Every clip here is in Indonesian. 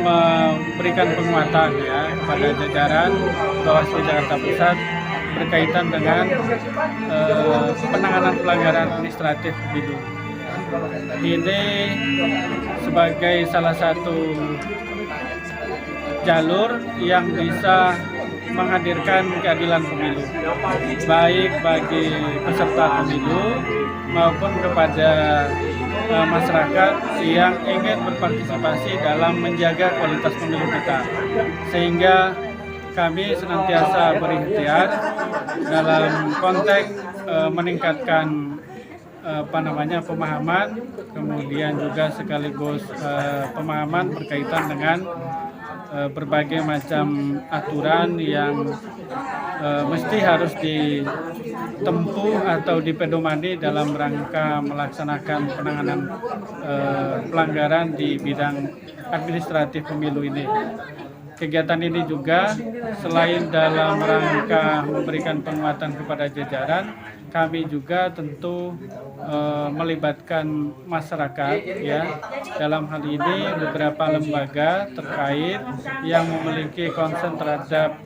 memberikan penguatan ya kepada jajaran Bawaslu Jakarta Pusat berkaitan dengan penanganan pelanggaran administratif pemilu. Ini sebagai salah satu jalur yang bisa menghadirkan keadilan pemilu, baik bagi peserta pemilu maupun kepada masyarakat yang ingin berpartisipasi dalam menjaga kualitas pemilu kita. Sehingga kami senantiasa berikhtiar dalam konteks meningkatkan pemahaman, kemudian juga sekaligus pemahaman berkaitan dengan berbagai macam aturan yang mesti harus ditempuh atau dipedomani dalam rangka melaksanakan penanganan pelanggaran di bidang administratif pemilu ini. Kegiatan ini juga selain dalam rangka memberikan penguatan kepada jajaran, kami juga tentu melibatkan masyarakat ya. Dalam hal ini beberapa lembaga terkait yang memiliki concern terhadap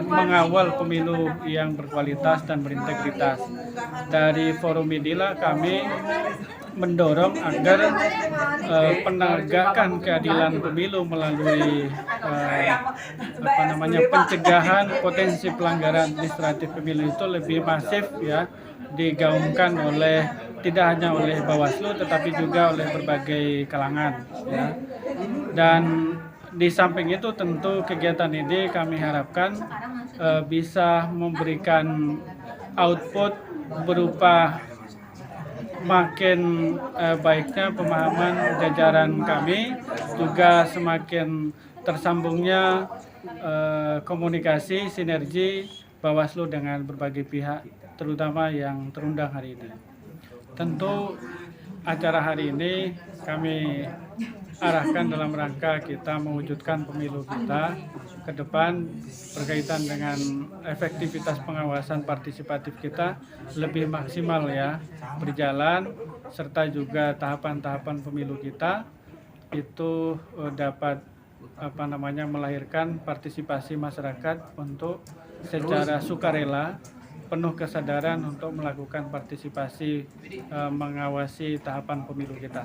mengawal pemilu yang berkualitas dan berintegritas. Dari forum inilah kami mendorong agar penegakan keadilan pemilu melalui pencegahan potensi pelanggaran administratif pemilu itu lebih masif ya, digaungkan oleh tidak hanya oleh Bawaslu tetapi juga oleh berbagai kalangan ya. Dan di samping itu tentu kegiatan ini kami harapkan bisa memberikan output berupa makin baiknya pemahaman jajaran kami, juga semakin tersambungnya komunikasi sinergi Bawaslu dengan berbagai pihak, terutama yang terundang hari ini. Tentu acara hari ini kami arahkan dalam rangka kita mewujudkan pemilu kita ke depan berkaitan dengan efektivitas pengawasan partisipatif kita lebih maksimal ya berjalan, serta juga tahapan-tahapan pemilu kita itu dapat melahirkan partisipasi masyarakat untuk secara sukarela penuh kesadaran untuk melakukan partisipasi mengawasi tahapan pemilu kita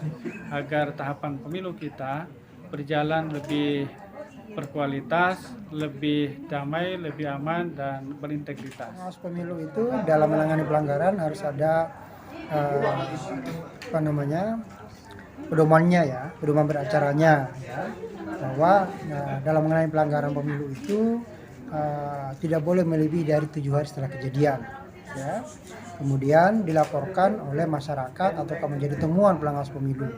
agar tahapan pemilu kita berjalan lebih berkualitas, lebih damai, lebih aman dan berintegritas. Pengawas pemilu itu dalam menangani pelanggaran harus ada pedomannya ya, pedoman beracaranya ya, bahwa dalam menangani pelanggaran pemilu itu tidak boleh melebihi dari 7 hari setelah kejadian ya. Kemudian dilaporkan oleh masyarakat atau menjadi temuan pengawas pemilu.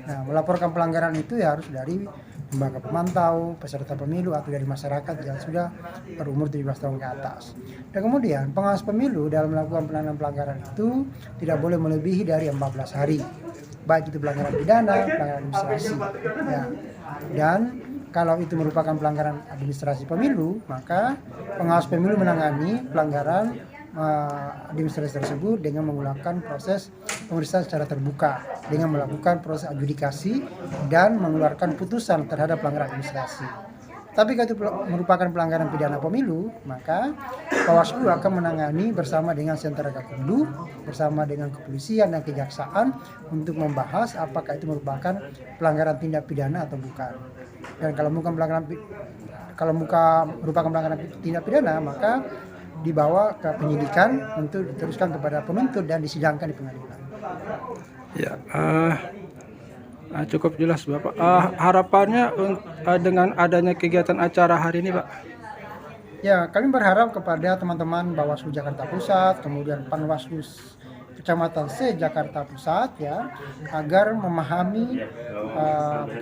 Nah, melaporkan pelanggaran itu ya harus dari lembaga pemantau, peserta pemilu atau dari masyarakat yang sudah berumur 17 tahun ke atas. Dan kemudian pengawas pemilu dalam melakukan penanganan pelanggaran itu tidak boleh melebihi dari 14 hari. Baik itu pelanggaran pidana, pelanggaran administrasi ya. Dan kalau itu merupakan pelanggaran administrasi pemilu, maka pengawas pemilu menangani pelanggaran administrasi tersebut dengan menggunakan proses pemeriksaan secara terbuka, dengan melakukan proses adjudikasi dan mengeluarkan putusan terhadap pelanggaran administrasi. Tapi kalau itu merupakan pelanggaran pidana pemilu, maka Bawaslu akan menangani bersama dengan Sentra Gakumdu, bersama dengan kepolisian dan kejaksaan untuk membahas apakah itu merupakan pelanggaran tindak pidana atau bukan. Dan kalau merupakan pelanggaran tindak pidana, maka dibawa ke penyidikan untuk diteruskan kepada penuntut dan disidangkan di pengadilan. Ya, cukup jelas Bapak. Harapannya dengan adanya kegiatan acara hari ini, Pak? Ya, kami berharap kepada teman-teman Bawaslu Jakarta Pusat, kemudian Panwaslu Kecamatan se-Jakarta Pusat ya, agar memahami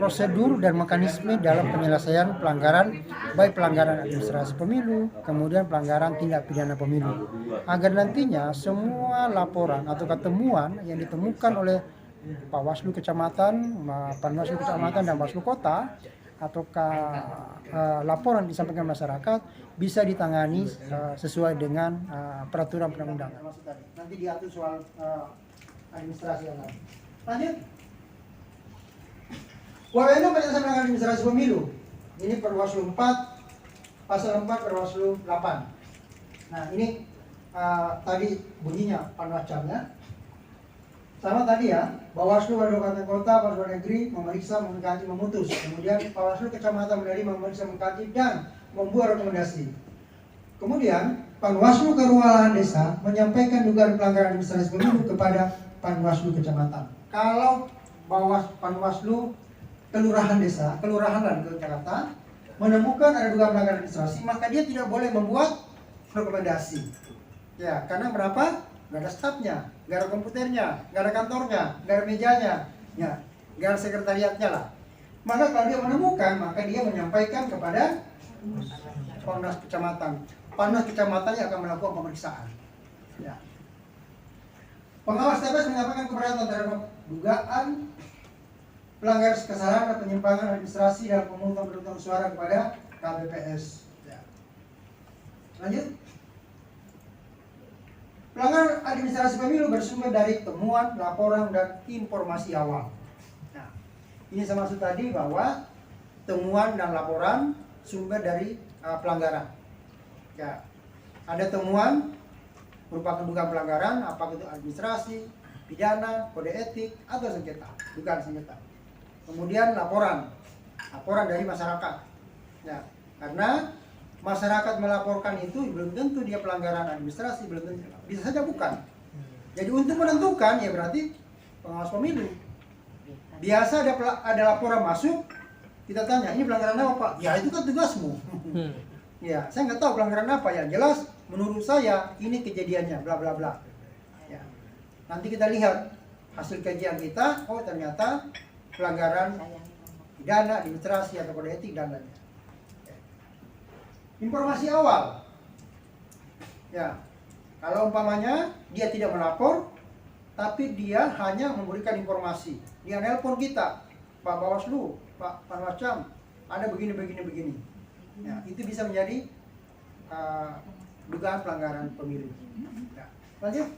prosedur dan mekanisme dalam penyelesaian pelanggaran, baik pelanggaran administrasi pemilu, kemudian pelanggaran tindak pidana pemilu, agar nantinya semua laporan atau temuan yang ditemukan oleh Bawaslu Kecamatan, Panwaslu Kecamatan dan Bawaslu Kota ataukah laporan disampaikan masyarakat bisa ditangani sesuai dengan peraturan perundang-undangan. Nanti diatur soal administrasi yang lain. Lanjut. Wewenang penyelesaian pelanggaran administrasi pemilu. Ini Perwaslu 4, pasal 4 Perwaslu 8. Nah ini tadi bunyinya panwascamnya. Sama tadi ya, Bawaslu Kabupaten Kota, Bawaslu Negeri memeriksa, mengkaji, memutus. Kemudian Bawaslu Kecamatan menerima, memeriksa, mengkaji dan membuat rekomendasi. Kemudian Panwaslu Kelurahan Desa menyampaikan dugaan pelanggaran administrasi pemilu kepada Panwaslu Kecamatan. Kalau Panwaslu Kelurahan Desa, kelurahan dan Jakarta menemukan ada dugaan pelanggaran administrasi, maka dia tidak boleh membuat rekomendasi. Ya, karena berapa? Nggak ada stafnya, nggak ada komputernya, nggak ada kantornya, nggak ada mejanya, ya, nggak ada sekretariatnya lah. Maka kalau dia menemukan, maka dia menyampaikan kepada Panwas Kecamatan. Panwas Kecamatannya akan melakukan pemeriksaan. Ya. Pengawas TPS menyampaikan keberatan terhadap dugaan pelanggaran kesalahan dan penyimpangan administrasi dalam pemungutan suara kepada KPPS. Ya. Lanjut. Pelanggaran administrasi pemilu bersumber dari temuan, laporan, dan informasi awal. Nah, ini saya maksud tadi bahwa temuan dan laporan sumber dari pelanggaran. Ya, ada temuan merupakan dugaan pelanggaran, apakah itu administrasi, pidana, kode etik, atau sengketa, dugaan sengketa. Kemudian laporan dari masyarakat. Ya, karena masyarakat melaporkan itu belum tentu dia pelanggaran administrasi, belum tentu, bisa saja bukan. Jadi untuk menentukan ya berarti pengawas pemilu. Biasa ada laporan masuk, kita tanya ini pelanggaran apa Pak? Ya itu kan tugasmu. Ya saya nggak tahu pelanggaran apa ya. Jelas menurut saya ini kejadiannya, bla bla bla. Ya. Nanti kita lihat hasil kajian kita, oh ternyata pelanggaran pidana, administrasi atau kode etik dan lainnya. Informasi awal. Ya. Kalau umpamanya dia tidak melapor, tapi dia hanya memberikan informasi. Dia nelpon kita, Pak Bawaslu, Pak Panwascam, ada begini. Ya, itu bisa menjadi dugaan pelanggaran pemilu. Ya. Lanjut.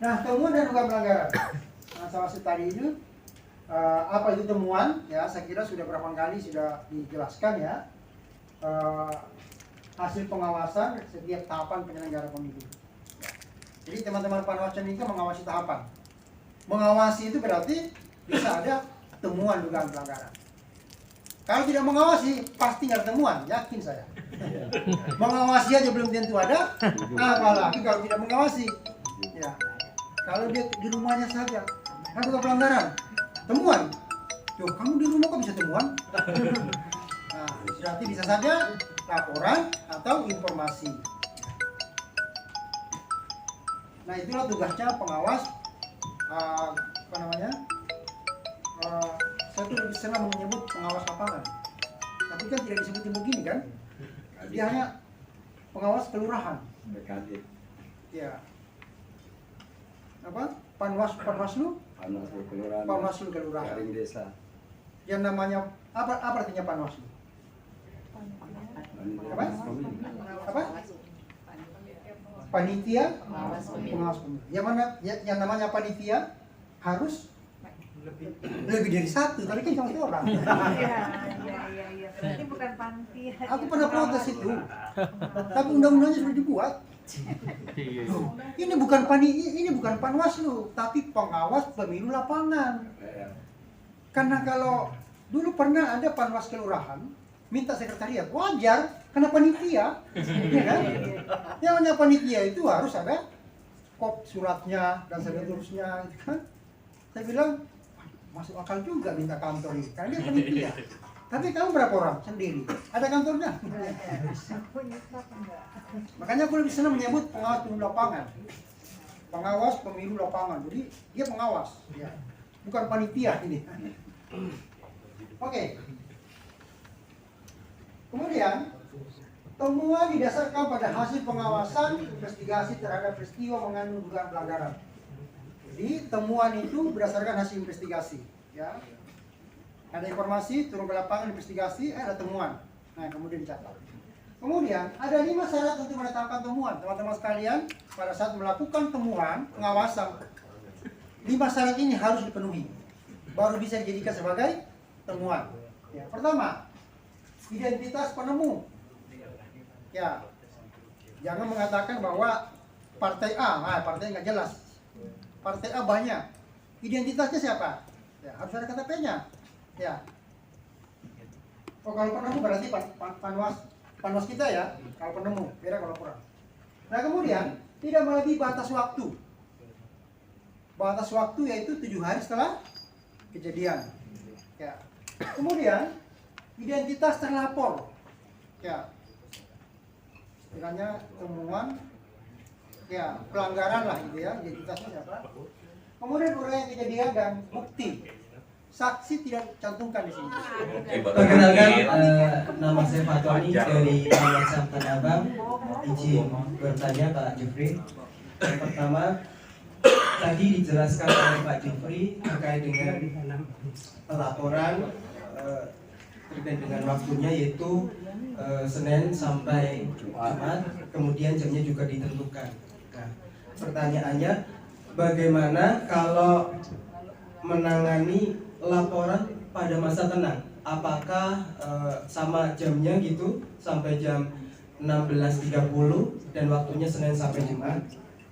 Nah, temuan dan dugaan pelanggaran. Nah, sama tadi itu apa itu temuan? Ya, saya kira sudah berapa kali sudah dijelaskan ya. Hasil pengawasan setiap tahapan penyelenggara pemilu. Jadi teman-teman Panwascam ini kan mengawasi tahapan. Mengawasi itu berarti bisa ada temuan dugaan pelanggaran. Kalau tidak mengawasi pasti nggak ada temuan, yakin saya. Mengawasi aja belum tentu ada, apalagi kalau tidak mengawasi. Ya. Kalau dia di rumahnya saja ada pelanggaran, temuan. Yo, kamu di rumah kok bisa temuan? Nah, berarti bisa saja laporan atau informasi. Nah, itulah tugasnya pengawas. Saya tuh lebih senang menyebut pengawas lapangan. Tapi kan tidak disebutin begini kan? Dia hanya pengawas kelurahan. Ya. Apa? Panwaslu kelurahan. Desa. Yang namanya apa artinya Panwaslu? Apa? Panitia pengawas pemilu. Yang mana yang namanya panitia harus lebih dari satu, tadi kan cuma orang. Iya. Berarti bukan panitia. Aku pernah protes itu. Tapi undang-undangnya sudah dibuat. Ini bukan Panwaslu, tapi pengawas pemilu lapangan. Karena kalau dulu pernah ada Panwas kelurahan minta sekretariat, wajar karena panitia, ya kan? Yang namanya panitia itu harus ada kop suratnya dan seterusnya, gitu kan? Saya bilang masuk akal juga minta kantor ini, karena dia panitia. Tapi kamu berapa orang sendiri? Ada kantornya? Makanya aku lebih senang menyebut pengawas pemilu lapangan. Pengawas pemilu lapangan. Jadi dia pengawas, ya. Bukan panitia ini. Oke. Kemudian temuan didasarkan pada hasil pengawasan investigasi terhadap peristiwa mengandung dugaan pelanggaran. Jadi temuan itu berdasarkan hasil investigasi, ya. Ada informasi, turun ke lapangan, investigasi, ada temuan. Nah, kemudian dicatat. Kemudian ada 5 syarat untuk menetapkan temuan. Teman-teman sekalian, pada saat melakukan temuan pengawasan, 5 syarat ini harus dipenuhi. baru bisa dijadikan sebagai temuan. Ya, pertama, identitas penemu. Ya, jangan mengatakan bahwa partai A, partai nggak jelas. Partai A banyak. Identitasnya siapa? Ya, harus ada KTP-nya. Ya. Oh, kalau penemu berarti panwas kita ya. Kalau penemu, beda kalau kurang. Nah, kemudian tidak melebihi batas waktu. Batas waktu yaitu 7 hari setelah kejadian. Ya. Kemudian identitas terlapor. Ya. Istilahnya temuan, ya pelanggaran lah gitu ya, identitasnya siapa. Kemudian uraian kejadian dan bukti. Saksi tidak cantumkan di sini. Perkenalkan, nama saya Fatoni dari Panwascam Tanah Abang. Izin bertanya Pak Jufri. Yang pertama, tadi dijelaskan oleh Pak Jufri terkait dengan pelaporan terkait dengan waktunya, yaitu Senin sampai Jumat, kemudian jamnya juga ditentukan. Nah, pertanyaannya, bagaimana kalau menangani laporan pada masa tenang? Apakah sama jamnya gitu sampai jam 16.30 dan waktunya Senin sampai Jumat?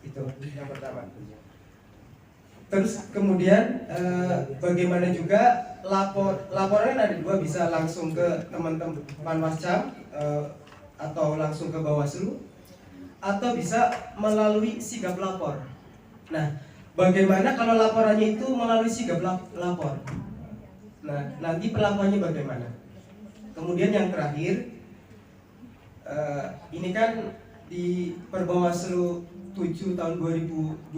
Itu yang pertama. Terus kemudian bagaimana juga laporan ada dua, bisa langsung ke teman-teman Panwascam atau langsung ke Bawaslu, atau bisa melalui sigap lapor. Nah, bagaimana kalau laporannya itu melalui sigap lapor? Nah, nanti pelakuannya bagaimana? Kemudian yang terakhir, ini kan di Perbawaslu 7 tahun 2022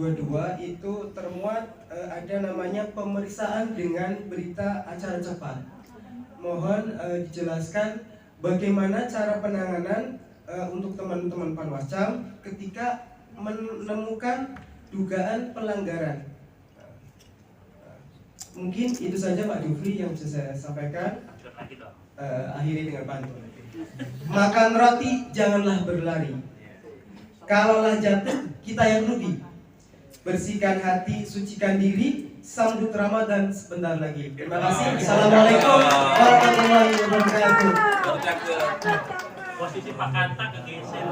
itu termuat ada namanya pemeriksaan dengan berita acara cepat. Mohon dijelaskan bagaimana cara penanganan untuk teman-teman Panwascam ketika menemukan dugaan pelanggaran. Mungkin itu saja Pak Jufri yang bisa saya sampaikan. Akhiri dengan pantun. Makan roti janganlah berlari. Kalaulah jatuh, kita yang rugi. Bersihkan hati, sucikan diri, sambut Ramadan sebentar lagi. Terima kasih. Assalamualaikum warahmatullahi wabarakatuh. Posisi Pak Kanta kegeser.